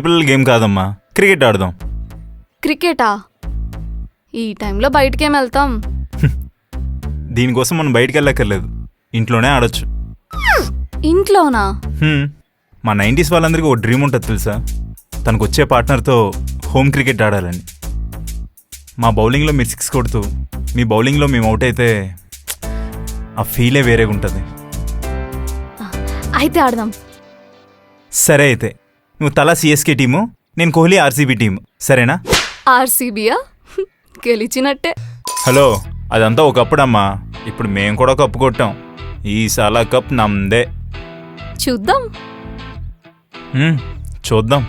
పిల్లల గేమ్ కాదమ్మా, క్రికెట్ ఆడదాం. క్రికెటా? ఈ టైంలో బయటకేం వెళ్తాం? దీనికోసం మనం బయటికి వెళ్ళక్కర్లేదు, ఇంట్లోనే ఆడొచ్చు. ఇంట్లోనా? మా 90s వాళ్ళందరికీ ఒక డ్రీమ్ ఉంటుంది తెలుసా, తనకు వచ్చే పార్ట్నర్తో హోమ్ క్రికెట్ ఆడాలని. మా బౌలింగ్లో మీరు 6 కొడుతూ మీ బౌలింగ్లో మేము అవుట్ అయితే ఆ ఫీలే వేరేగా ఉంటుంది. అయితే ఆడదాం. సరే అయితే నువ్వు తలా సిఎస్కే టీము, నేను కోహ్లీ ఆర్సీబీ టీము, సరేనా? ఆర్సీబీయా? గెలిచినట్టే. హలో, అదంతా ఒకప్పుడమ్మా, ఇప్పుడు మేము కూడా కప్పు కొట్టాం. ఈసాల కప్ నమ్దే. చూద్దాం. చూద్దాం.